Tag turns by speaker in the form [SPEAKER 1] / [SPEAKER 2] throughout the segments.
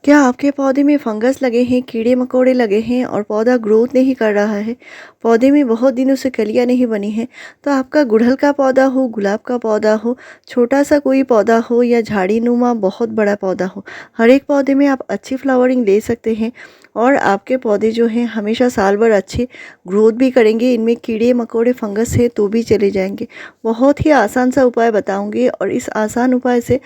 [SPEAKER 1] क्या आपके पौधे में फंगस लगे हैं, कीड़े मकोड़े लगे हैं और पौधा ग्रोथ नहीं कर रहा है? पौधे में बहुत दिनों से कलियां नहीं बनी हैं, तो आपका गुड़हल का पौधा हो, गुलाब का पौधा हो, छोटा सा कोई पौधा हो या झाड़ी नुमा बहुत बड़ा पौधा हो, हर एक पौधे में आप अच्छी फ्लावरिंग ले सकते हैं। और आपके पौधे जो हैं हमेशा साल भर अच्छे ग्रोथ भी करेंगे। इनमें कीड़े मकोड़े फंगस है तो भी चले जाएंगे। बहुत ही आसान सा उपाय बताऊंगी और इस आसान उपाय से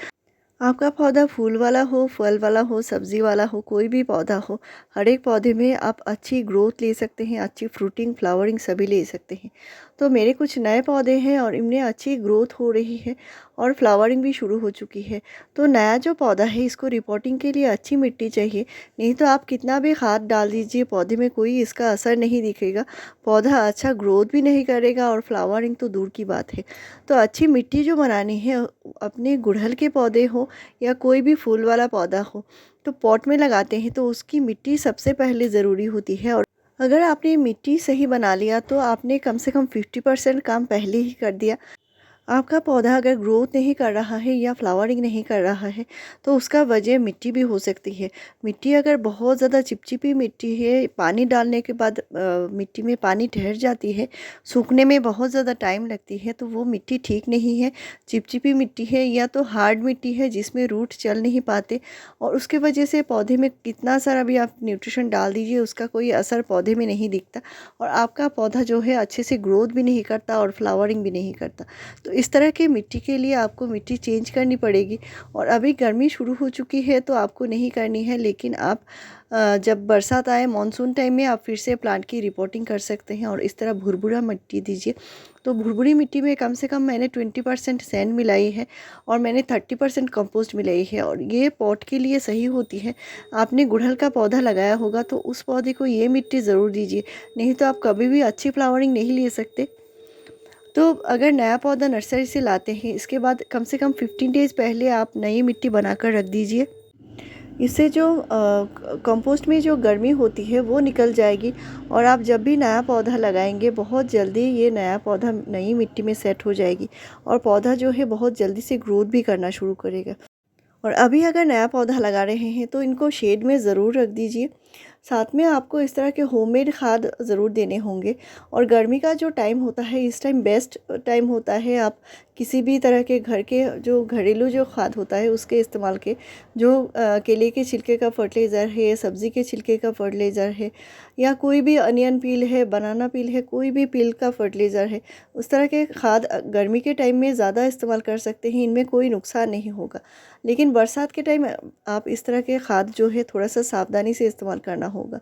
[SPEAKER 1] आपका पौधा फूल वाला हो, फल वाला हो, सब्जी वाला हो, कोई भी पौधा हो, हर एक पौधे में आप अच्छी ग्रोथ ले सकते हैं, अच्छी फ्रूटिंग, फ्लावरिंग सभी ले सकते हैं। तो मेरे कुछ नए पौधे हैं और इनमें अच्छी ग्रोथ हो रही है और फ्लावरिंग भी शुरू हो चुकी है। तो नया जो पौधा है इसको रिपोर्टिंग के लिए अच्छी मिट्टी चाहिए, नहीं तो आप कितना भी खाद डाल दीजिए पौधे में कोई इसका असर नहीं दिखेगा। पौधा अच्छा ग्रोथ भी नहीं करेगा और फ्लावरिंग तो दूर की बात है। तो अच्छी मिट्टी जो बनानी है, अपने गुड़हल के पौधे हो या कोई भी फूल वाला पौधा हो, तो पॉट में लगाते हैं तो उसकी मिट्टी सबसे पहले ज़रूरी होती है। और अगर आपने मिट्टी सही बना लिया तो आपने कम से कम 50% काम पहले ही कर दिया। आपका पौधा अगर ग्रोथ नहीं कर रहा है या फ्लावरिंग नहीं कर रहा है तो उसका वजह मिट्टी भी हो सकती है। मिट्टी अगर बहुत ज़्यादा चिपचिपी मिट्टी है, पानी डालने के बाद मिट्टी में पानी ठहर जाती है, सूखने में बहुत ज़्यादा टाइम लगती है, तो वो मिट्टी ठीक नहीं है। चिपचिपी मिट्टी है या तो हार्ड मिट्टी है जिसमें रूट चल नहीं पाते और उसके वजह से पौधे में कितना सारा भी आप न्यूट्रिशन डाल दीजिए उसका कोई असर पौधे में नहीं दिखता और आपका पौधा जो है अच्छे से ग्रोथ भी नहीं करता और फ्लावरिंग भी नहीं करता। तो इस तरह के मिट्टी के लिए आपको मिट्टी चेंज करनी पड़ेगी। और अभी गर्मी शुरू हो चुकी है तो आपको नहीं करनी है, लेकिन आप जब बरसात आए मानसून टाइम में आप फिर से प्लांट की रिपोर्टिंग कर सकते हैं और इस तरह भुरभुरा मिट्टी दीजिए। तो भुरभुरी मिट्टी में कम से कम मैंने 20% सैंड मिलाई है और मैंने 30% कंपोस्ट मिलाई है और ये पॉट के लिए सही होती है। आपने गुड़हल का पौधा लगाया होगा तो उस पौधे को ये मिट्टी ज़रूर दीजिए, नहीं तो आप कभी भी अच्छी फ्लावरिंग नहीं ले सकते। तो अगर नया पौधा नर्सरी से लाते हैं इसके बाद कम से कम 15 डेज़ पहले आप नई मिट्टी बनाकर रख दीजिए। इससे जो कंपोस्ट में जो गर्मी होती है वो निकल जाएगी और आप जब भी नया पौधा लगाएंगे बहुत जल्दी ये नया पौधा नई मिट्टी में सेट हो जाएगी और पौधा जो है बहुत जल्दी से ग्रोथ भी करना शुरू करेगा। और अभी अगर नया पौधा लगा रहे हैं तो इनको शेड में ज़रूर रख दीजिए। साथ में आपको इस तरह के होममेड खाद ज़रूर देने होंगे। और गर्मी का जो टाइम होता है इस टाइम बेस्ट टाइम होता है, आप किसी भी तरह के घर के जो घरेलू जो खाद होता है उसके इस्तेमाल के, जो केले के छिलके का फर्टिलाइज़र है, सब्ज़ी के छिलके का फर्टिलाइज़र है या कोई भी अनियन पील है, बनाना पील है, कोई भी पील का फर्टिलाइज़र है, उस तरह के खाद गर्मी के टाइम में ज़्यादा इस्तेमाल कर सकते हैं, इनमें कोई नुकसान नहीं होगा। लेकिन बरसात के टाइम आप इस तरह के खाद जो है थोड़ा सा सावधानी से इस्तेमाल करना होगा।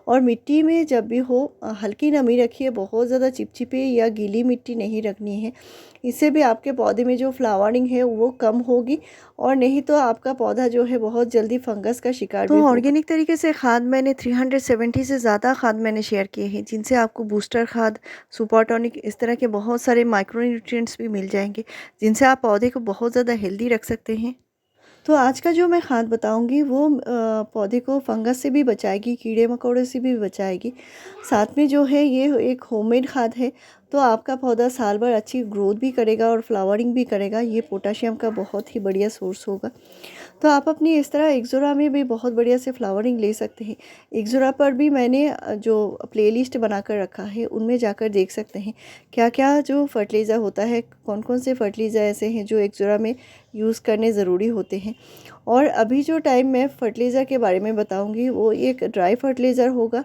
[SPEAKER 1] और मिट्टी में जब भी हो हल्की नमी रखिए, बहुत ज़्यादा चिपचिपी या गीली मिट्टी नहीं रखनी है। इससे भी आपके पौधे में जो फ्लावरिंग है वो कम होगी और नहीं तो आपका पौधा जो है बहुत जल्दी फंगस का शिकार भी होगा। ऑर्गेनिक तरीके से खाद मैंने 370 से ज़्यादा खाद मैंने शेयर किए हैं, जिनसे आपको बूस्टर खाद, सुपर टॉनिक, इस तरह के बहुत सारे माइक्रो न्यूट्रिएंट्स भी मिल जाएंगे, जिनसे आप पौधे को बहुत ज़्यादा हेल्दी रख सकते हैं। तो आज का जो मैं खाद बताऊंगी वो पौधे को फंगस से भी बचाएगी, कीड़े मकोड़े से भी बचाएगी। साथ में जो है ये एक होममेड खाद है, तो आपका पौधा साल भर अच्छी ग्रोथ भी करेगा और फ्लावरिंग भी करेगा। ये पोटाशियम का बहुत ही बढ़िया सोर्स होगा। तो आप अपनी इस तरह एक्ज़ोरा में भी बहुत बढ़िया से फ्लावरिंग ले सकते हैं। एक्ज़ोरा पर भी मैंने जो प्लेलिस्ट बनाकर रखा है उनमें जाकर देख सकते हैं क्या क्या जो फर्टिलाइज़र होता है, कौन कौन से फर्टिलाइज़र ऐसे हैं जो एक्ज़ोरा में यूज़ करने ज़रूरी होते हैं। और अभी जो टाइम मैं फर्टिलाइज़र के बारे में बताऊंगी वो एक ड्राई फर्टिलाइज़र होगा,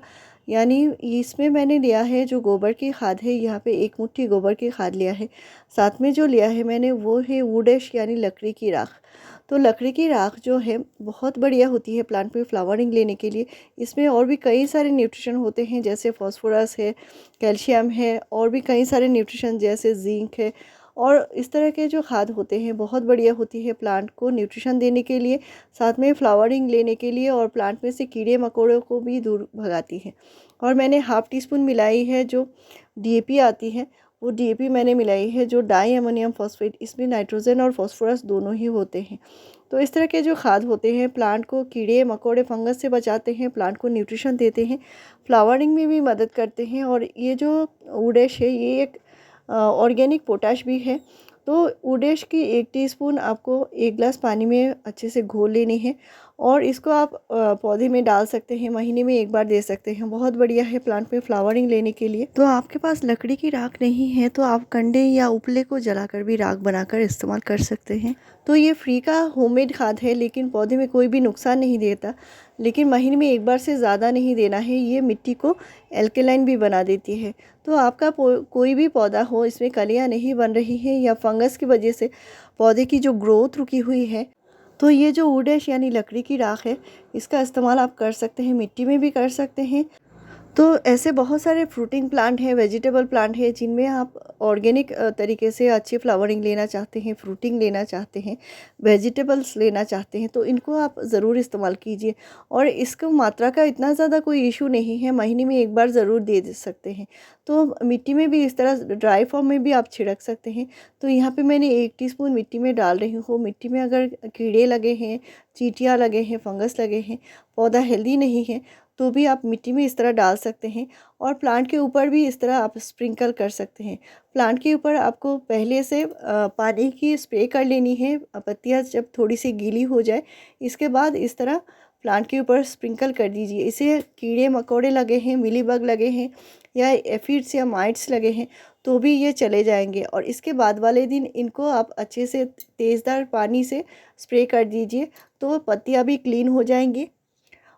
[SPEAKER 1] यानी इसमें मैंने लिया है जो गोबर की खाद है, यहाँ पे 1 मुट्ठी गोबर की खाद लिया है। साथ में जो लिया है मैंने वो है वुड ऐश यानी लकड़ी की राख। तो लकड़ी की राख जो है बहुत बढ़िया होती है प्लांट में फ्लावरिंग लेने के लिए। इसमें और भी कई सारे न्यूट्रिशन होते हैं, जैसे फास्फोरस है, कैल्शियम है और भी कई सारे न्यूट्रिशन जैसे जिंक है। और इस तरह के जो खाद होते हैं बहुत बढ़िया होती है प्लांट को न्यूट्रिशन देने के लिए, साथ में फ्लावरिंग लेने के लिए और प्लांट में से कीड़े मकोड़ों को भी दूर भगाती है। और मैंने हाफ़ टी स्पून मिलाई है जो डीएपी आती है, वो डीएपी मैंने मिलाई है जो डाई अमोनियम फॉस्फेट, इसमें नाइट्रोजन और फॉस्फोरस दोनों ही होते हैं। तो इस तरह के जो खाद होते हैं प्लांट को कीड़े मकोड़े फंगस से बचाते हैं, प्लांट को न्यूट्रिशन देते हैं, फ्लावरिंग में भी मदद करते हैं। और ये जो उडेश है ये एक ऑर्गेनिक पोटाश भी है। तो उडेश की 1 टीस्पून आपको 1 गिलास पानी में अच्छे से घोल लेनी है और इसको आप पौधे में डाल सकते हैं, महीने में एक बार दे सकते हैं। बहुत बढ़िया है प्लांट में फ्लावरिंग लेने के लिए। तो आपके पास लकड़ी की राख नहीं है तो आप कंडे या उपले को जलाकर भी राख बनाकर इस्तेमाल कर सकते हैं। तो ये फ्री का होममेड खाद है, लेकिन पौधे में कोई भी नुकसान नहीं देता, लेकिन महीने में एक बार से ज़्यादा नहीं देना है। ये मिट्टी को एल्केलाइन भी बना देती है। तो आपका कोई भी पौधा हो, इसमें कलियाँ नहीं बन रही हैं या फंगस की वजह से पौधे की जो ग्रोथ रुकी हुई है, तो ये जो वुड ऐश यानी लकड़ी की राख है, इसका इस्तेमाल आप कर सकते हैं। मिट्टी में भी कर सकते हैं। तो ऐसे बहुत सारे फ्रूटिंग प्लांट हैं, वेजिटेबल प्लांट हैं, जिनमें आप ऑर्गेनिक तरीके से अच्छी फ्लावरिंग लेना चाहते हैं, फ्रूटिंग लेना चाहते हैं, वेजिटेबल्स लेना चाहते हैं, तो इनको आप ज़रूर इस्तेमाल कीजिए। और इसको मात्रा का इतना ज़्यादा कोई इशू नहीं है, महीने में एक बार ज़रूर दे सकते हैं। तो मिट्टी में भी इस तरह ड्राई फॉर्म में भी आप छिड़क सकते हैं। तो यहाँ पे मैंने 1 टीस्पून मिट्टी में डाल रही हूँ। मिट्टी में अगर कीड़े लगे हैं, चींटियाँ लगे हैं, फंगस लगे हैं, पौधा हेल्दी नहीं है, तो भी आप मिट्टी में इस तरह डाल सकते हैं। और प्लांट के ऊपर भी इस तरह आप स्प्रिंकल कर सकते हैं। प्लांट के ऊपर आपको पहले से पानी की स्प्रे कर लेनी है, पत्तियाँ जब थोड़ी सी गीली हो जाए, इसके बाद इस तरह प्लांट के ऊपर स्प्रिंकल कर दीजिए। इससे कीड़े मकोड़े लगे हैं, मिलीबग लगे हैं या एफिड्स या माइट्स लगे हैं, तो भी ये चले जाएंगे। और इसके बाद वाले दिन इनको आप अच्छे से तेज़दार पानी से स्प्रे कर दीजिए, तो पत्तियाँ भी क्लीन हो जाएंगी।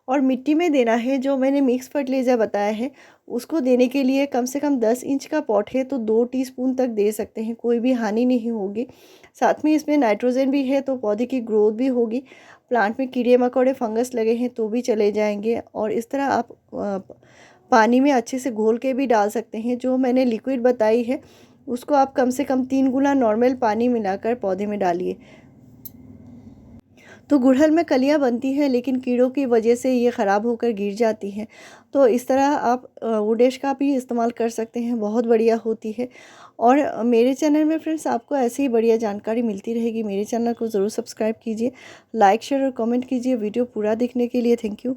[SPEAKER 1] और मिट्टी में देना है, जो मैंने मिक्स फर्टिलाइज़र बताया है, उसको देने के लिए कम से कम 10 इंच का पॉट है तो 2 टीस्पून तक दे सकते हैं, कोई भी हानि नहीं होगी। साथ में इसमें नाइट्रोजन भी है तो पौधे की ग्रोथ भी होगी। प्लांट में कीड़े मकोड़े फंगस लगे हैं तो भी चले जाएंगे। और इस तरह आप पानी में अच्छे से घोल के भी डाल सकते हैं। जो मैंने लिक्विड बताई है, उसको आप कम से कम 3 गुना नॉर्मल पानी मिलाकर पौधे में डालिए। तो गुड़हल में कलियां बनती हैं, लेकिन कीड़ों की वजह से ये ख़राब होकर गिर जाती हैं। तो इस तरह आप वुड ऐश का भी इस्तेमाल कर सकते हैं, बहुत बढ़िया होती है। और मेरे चैनल में फ्रेंड्स आपको ऐसे ही बढ़िया जानकारी मिलती रहेगी। मेरे चैनल को ज़रूर सब्सक्राइब कीजिए, लाइक शेयर और कमेंट कीजिए। वीडियो पूरा देखने के लिए थैंक यू।